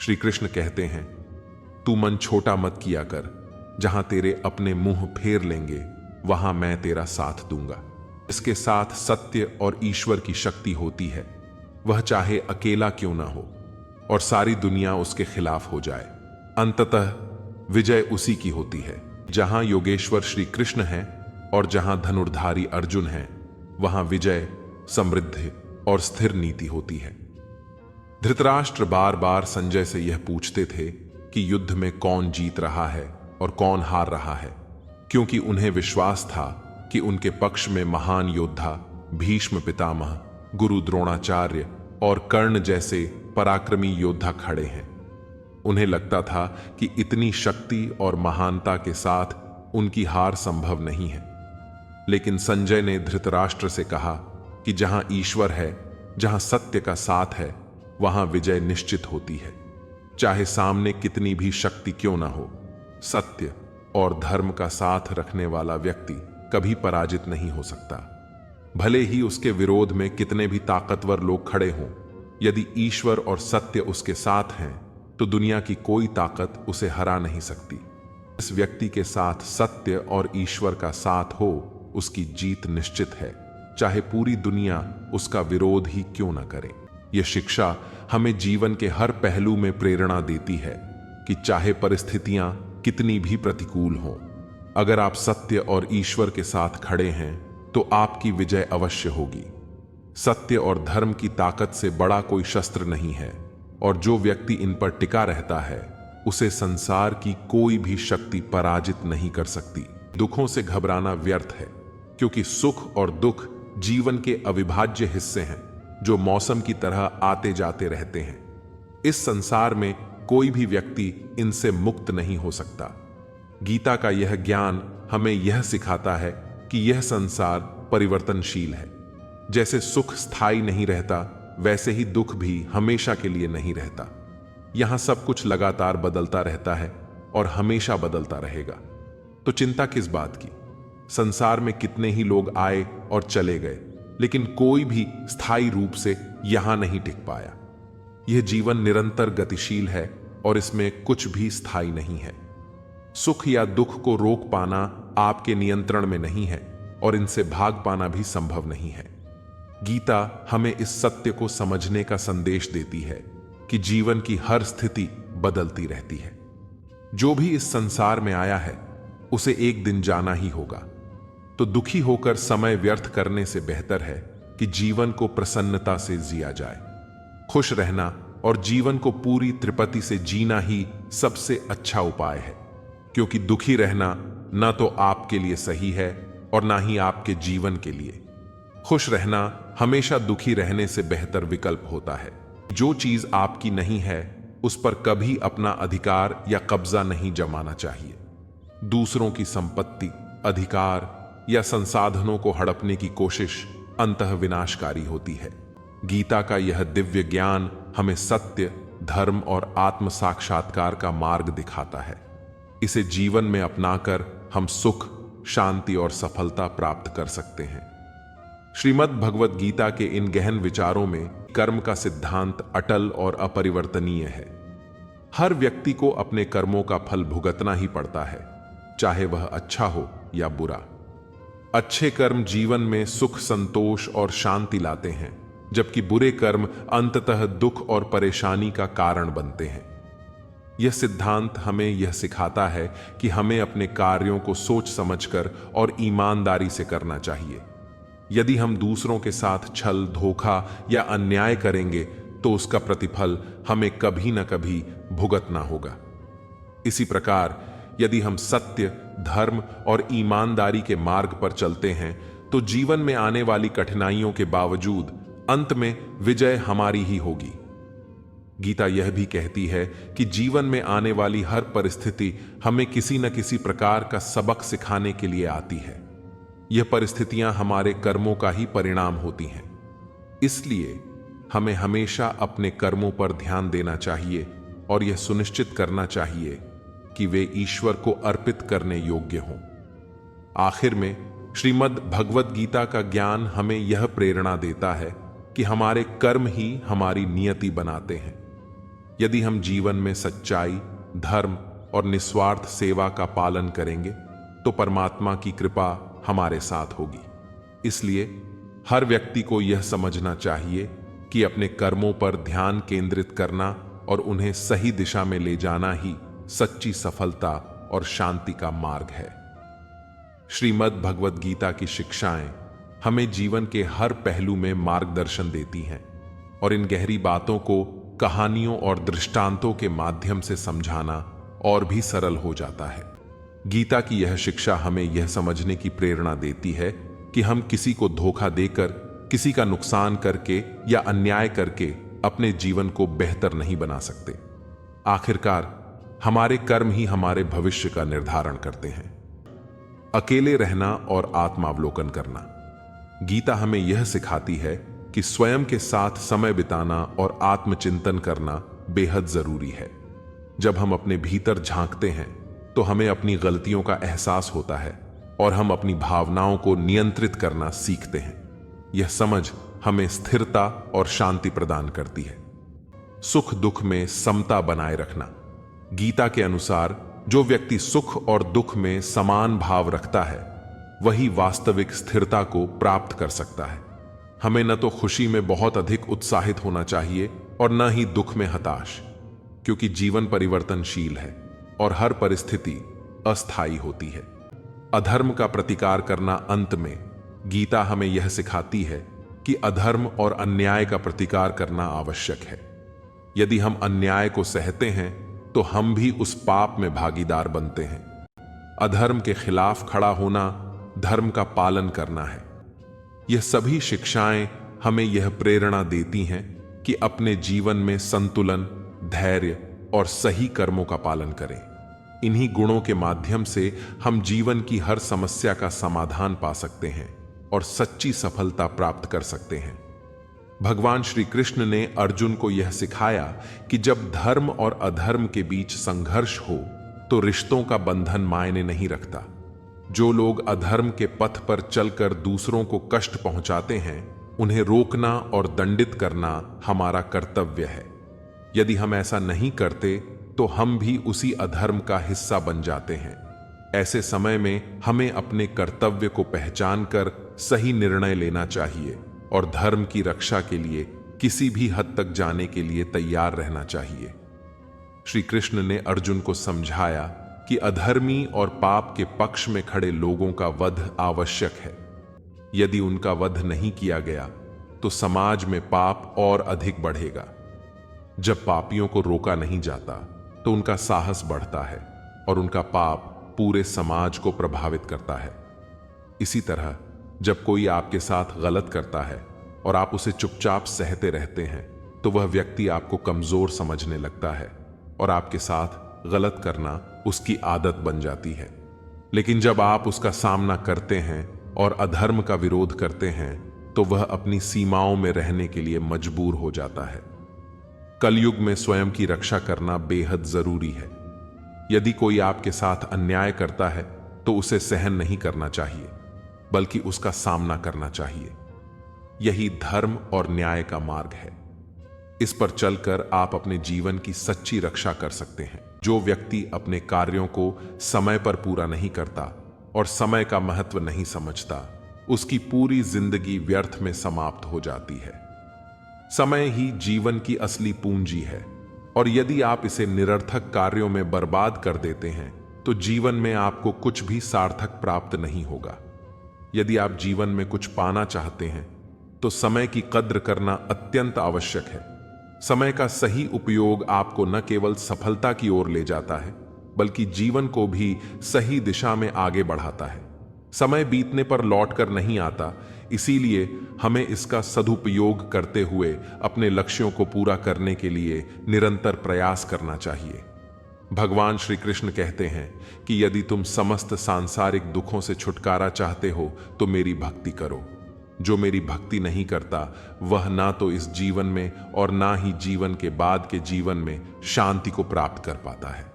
श्री कृष्ण कहते हैं, तू मन छोटा मत किया कर, जहां तेरे अपने मुंह फेर लेंगे वहां मैं तेरा साथ दूंगा। इसके साथ सत्य और ईश्वर की शक्ति होती है, वह चाहे अकेला क्यों ना हो और सारी दुनिया उसके खिलाफ हो जाए, अंततः विजय उसी की होती है। जहां योगेश्वर श्री कृष्ण है और जहां धनुर्धारी अर्जुन है, वहां विजय, समृद्धि और स्थिर नीति होती है। धृतराष्ट्र बार बार संजय से यह पूछते थे कि युद्ध में कौन जीत रहा है और कौन हार रहा है, क्योंकि उन्हें विश्वास था कि उनके पक्ष में महान योद्धा भीष्म पितामह, गुरु द्रोणाचार्य और कर्ण जैसे पराक्रमी योद्धा खड़े हैं। उन्हें लगता था कि इतनी शक्ति और महानता के साथ उनकी हार संभव नहीं है। लेकिन संजय ने धृतराष्ट्र से कहा कि जहां ईश्वर है, जहां सत्य का साथ है, वहां विजय निश्चित होती है। चाहे सामने कितनी भी शक्ति क्यों ना हो, सत्य और धर्म का साथ रखने वाला व्यक्ति कभी पराजित नहीं हो सकता। भले ही उसके विरोध में कितने भी ताकतवर लोग खड़े हों, यदि ईश्वर और सत्य उसके साथ हैं तो दुनिया की कोई ताकत उसे हरा नहीं सकती। इस व्यक्ति के साथ सत्य और ईश्वर का साथ हो, उसकी जीत निश्चित है, चाहे पूरी दुनिया उसका विरोध ही क्यों न करे। यह शिक्षा हमें जीवन के हर पहलू में प्रेरणा देती है कि चाहे परिस्थितियां कितनी भी प्रतिकूल हों, अगर आप सत्य और ईश्वर के साथ खड़े हैं तो आपकी विजय अवश्य होगी। सत्य और धर्म की ताकत से बड़ा कोई शस्त्र नहीं है, और जो व्यक्ति इन पर टिका रहता है उसे संसार की कोई भी शक्ति पराजित नहीं कर सकती। दुखों से घबराना व्यर्थ है, क्योंकि सुख और दुख जीवन के अविभाज्य हिस्से हैं जो मौसम की तरह आते जाते रहते हैं। इस संसार में कोई भी व्यक्ति इनसे मुक्त नहीं हो सकता। गीता का यह ज्ञान हमें यह सिखाता है कि यह संसार परिवर्तनशील है। जैसे सुख स्थायी नहीं रहता, वैसे ही दुख भी हमेशा के लिए नहीं रहता। यहां सब कुछ लगातार बदलता रहता है और हमेशा बदलता रहेगा। तो चिंता किस बात की? संसार में कितने ही लोग आए और चले गए, लेकिन कोई भी स्थायी रूप से यहां नहीं टिक पाया। यह जीवन निरंतर गतिशील है और इसमें कुछ भी स्थायी नहीं है। सुख या दुख को रोक पाना आपके नियंत्रण में नहीं है और इनसे भाग पाना भी संभव नहीं है। गीता हमें इस सत्य को समझने का संदेश देती है कि जीवन की हर स्थिति बदलती रहती है। जो भी इस संसार में आया है उसे एक दिन जाना ही होगा। तो दुखी होकर समय व्यर्थ करने से बेहतर है कि जीवन को प्रसन्नता से जिया जाए। खुश रहना और जीवन को पूरी तृप्ति से जीना ही सबसे अच्छा उपाय है, क्योंकि दुखी रहना ना तो आपके लिए सही है और ना ही आपके जीवन के लिए। खुश रहना हमेशा दुखी रहने से बेहतर विकल्प होता है। जो चीज आपकी नहीं है उस पर कभी अपना अधिकार या कब्जा नहीं जमाना चाहिए। दूसरों की संपत्ति, अधिकार या संसाधनों को हड़पने की कोशिश अंतः विनाशकारी होती है। गीता का यह दिव्य ज्ञान हमें सत्य, धर्म और आत्म साक्षात्कार का मार्ग दिखाता है। इसे जीवन में अपनाकर हम सुख, शांति और सफलता प्राप्त कर सकते हैं। श्रीमद् भगवद गीता के इन गहन विचारों में कर्म का सिद्धांत अटल और अपरिवर्तनीय है। हर व्यक्ति को अपने कर्मों का फल भुगतना ही पड़ता है, चाहे वह अच्छा हो या बुरा। अच्छे कर्म जीवन में सुख, संतोष और शांति लाते हैं, जबकि बुरे कर्म अंततः दुख और परेशानी का कारण बनते हैं। यह सिद्धांत हमें यह सिखाता है कि हमें अपने कार्यों को सोच समझकर और ईमानदारी से करना चाहिए। यदि हम दूसरों के साथ छल, धोखा या अन्याय करेंगे तो उसका प्रतिफल हमें कभी न कभी भुगतना होगा। इसी प्रकार यदि हम सत्य, धर्म और ईमानदारी के मार्ग पर चलते हैं तो जीवन में आने वाली कठिनाइयों के बावजूद अंत में विजय हमारी ही होगी। गीता यह भी कहती है कि जीवन में आने वाली हर परिस्थिति हमें किसी न किसी प्रकार का सबक सिखाने के लिए आती है। यह परिस्थितियां हमारे कर्मों का ही परिणाम होती हैं। इसलिए हमें हमेशा अपने कर्मों पर ध्यान देना चाहिए और यह सुनिश्चित करना चाहिए कि वे ईश्वर को अर्पित करने योग्य हों। आखिर में श्रीमद् भगवद गीता का ज्ञान हमें यह प्रेरणा देता है कि हमारे कर्म ही हमारी नियति बनाते हैं। यदि हम जीवन में सच्चाई, धर्म और निस्वार्थ सेवा का पालन करेंगे तो परमात्मा की कृपा हमारे साथ होगी। इसलिए हर व्यक्ति को यह समझना चाहिए कि अपने कर्मों पर ध्यान केंद्रित करना और उन्हें सही दिशा में ले जाना ही सच्ची सफलता और शांति का मार्ग है। श्रीमद् भगवद गीता की शिक्षाएं हमें जीवन के हर पहलू में मार्गदर्शन देती हैं और इन गहरी बातों को कहानियों और दृष्टांतों के माध्यम से समझाना और भी सरल हो जाता है। गीता की यह शिक्षा हमें यह समझने की प्रेरणा देती है कि हम किसी को धोखा देकर, किसी का नुकसान करके या अन्याय करके अपने जीवन को बेहतर नहीं बना सकते। आखिरकार हमारे कर्म ही हमारे भविष्य का निर्धारण करते हैं। अकेले रहना और आत्मावलोकन करना। गीता हमें यह सिखाती है कि स्वयं के साथ समय बिताना और आत्मचिंतन करना बेहद जरूरी है। जब हम अपने भीतर झांकते हैं तो हमें अपनी गलतियों का एहसास होता है और हम अपनी भावनाओं को नियंत्रित करना सीखते हैं। यह समझ हमें स्थिरता और शांति प्रदान करती है। सुख दुख में समता बनाए रखना। गीता के अनुसार जो व्यक्ति सुख और दुख में समान भाव रखता है वही वास्तविक स्थिरता को प्राप्त कर सकता है। हमें न तो खुशी में बहुत अधिक उत्साहित होना चाहिए और न ही दुख में हताश, क्योंकि जीवन परिवर्तनशील है और हर परिस्थिति अस्थायी होती है। अधर्म का प्रतिकार करना। अंत में गीता हमें यह सिखाती है कि अधर्म और अन्याय का प्रतिकार करना आवश्यक है। यदि हम अन्याय को सहते हैं तो हम भी उस पाप में भागीदार बनते हैं। अधर्म के खिलाफ खड़ा होना धर्म का पालन करना है। यह सभी शिक्षाएं हमें यह प्रेरणा देती हैं कि अपने जीवन में संतुलन, धैर्य और सही कर्मों का पालन करें। इन्हीं गुणों के माध्यम से हम जीवन की हर समस्या का समाधान पा सकते हैं और सच्ची सफलता प्राप्त कर सकते हैं। भगवान श्री कृष्ण ने अर्जुन को यह सिखाया कि जब धर्म और अधर्म के बीच संघर्ष हो तो रिश्तों का बंधन मायने नहीं रखता। जो लोग अधर्म के पथ पर चलकर दूसरों को कष्ट पहुंचाते हैं उन्हें रोकना और दंडित करना हमारा कर्तव्य है। यदि हम ऐसा नहीं करते तो हम भी उसी अधर्म का हिस्सा बन जाते हैं। ऐसे समय में हमें अपने कर्तव्य को पहचान कर सही निर्णय लेना चाहिए और धर्म की रक्षा के लिए किसी भी हद तक जाने के लिए तैयार रहना चाहिए। श्री कृष्ण ने अर्जुन को समझाया कि अधर्मी और पाप के पक्ष में खड़े लोगों का वध आवश्यक है। यदि उनका वध नहीं किया गया तो समाज में पाप और अधिक बढ़ेगा। जब पापियों को रोका नहीं जाता तो उनका साहस बढ़ता है और उनका पाप पूरे समाज को प्रभावित करता है। इसी तरह जब कोई आपके साथ गलत करता है और आप उसे चुपचाप सहते रहते हैं तो वह व्यक्ति आपको कमजोर समझने लगता है और आपके साथ गलत करना उसकी आदत बन जाती है। लेकिन जब आप उसका सामना करते हैं और अधर्म का विरोध करते हैं तो वह अपनी सीमाओं में रहने के लिए मजबूर हो जाता है। कलयुग में स्वयं की रक्षा करना बेहद जरूरी है। यदि कोई आपके साथ अन्याय करता है तो उसे सहन नहीं करना चाहिए, बल्कि उसका सामना करना चाहिए। यही धर्म और न्याय का मार्ग है। इस पर चलकर आप अपने जीवन की सच्ची रक्षा कर सकते हैं। जो व्यक्ति अपने कार्यों को समय पर पूरा नहीं करता और समय का महत्व नहीं समझता, उसकी पूरी जिंदगी व्यर्थ में समाप्त हो जाती है। समय ही जीवन की असली पूंजी है और यदि आप इसे निरर्थक कार्यों में बर्बाद कर देते हैं तो जीवन में आपको कुछ भी सार्थक प्राप्त नहीं होगा। यदि आप जीवन में कुछ पाना चाहते हैं तो समय की कद्र करना अत्यंत आवश्यक है। समय का सही उपयोग आपको न केवल सफलता की ओर ले जाता है बल्कि जीवन को भी सही दिशा में आगे बढ़ाता है। समय बीतने पर लौटकर नहीं आता, इसीलिए हमें इसका सदुपयोग करते हुए अपने लक्ष्यों को पूरा करने के लिए निरंतर प्रयास करना चाहिए। भगवान श्री कृष्ण कहते हैं कि यदि तुम समस्त सांसारिक दुखों से छुटकारा चाहते हो तो मेरी भक्ति करो। जो मेरी भक्ति नहीं करता वह ना तो इस जीवन में और ना ही जीवन के बाद के जीवन में शांति को प्राप्त कर पाता है।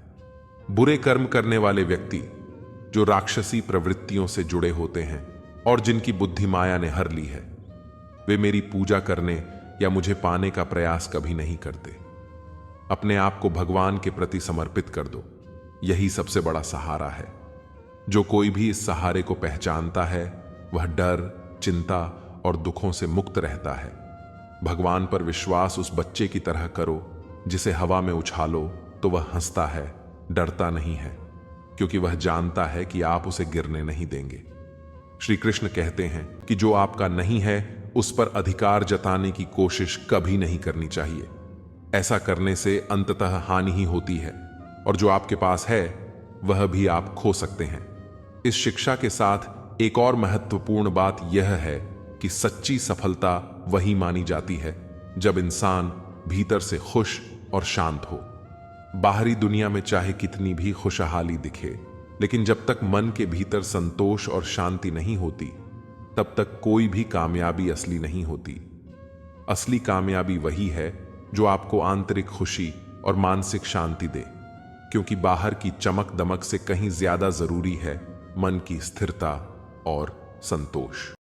बुरे कर्म करने वाले व्यक्ति जो राक्षसी प्रवृत्तियों से जुड़े होते हैं और जिनकी बुद्धि माया ने हर ली है, वे मेरी पूजा करने या मुझे पाने का प्रयास कभी नहीं करते। अपने आप को भगवान के प्रति समर्पित कर दो। यही सबसे बड़ा सहारा है। जो कोई भी इस सहारे को पहचानता है वह डर, चिंता और दुखों से मुक्त रहता है। भगवान पर विश्वास उस बच्चे की तरह करो जिसे हवा में उछालो तो वह हंसता है, डरता नहीं है, क्योंकि वह जानता है कि आप उसे गिरने नहीं देंगे। श्री कृष्ण कहते हैं कि जो आपका नहीं है उस पर अधिकार जताने की कोशिश कभी नहीं करनी चाहिए। ऐसा करने से अंततः हानि ही होती है, और जो आपके पास है वह भी आप खो सकते हैं। इस शिक्षा के साथ एक और महत्वपूर्ण बात यह है कि सच्ची सफलता वही मानी जाती है जब इंसान भीतर से खुश और शांत हो। बाहरी दुनिया में चाहे कितनी भी खुशहाली दिखे, लेकिन जब तक मन के भीतर संतोष और शांति नहीं होती तब तक कोई भी कामयाबी असली नहीं होती। असली कामयाबी वही है जो आपको आंतरिक खुशी और मानसिक शांति दे, क्योंकि बाहर की चमक दमक से कहीं ज्यादा जरूरी है मन की स्थिरता और संतोष।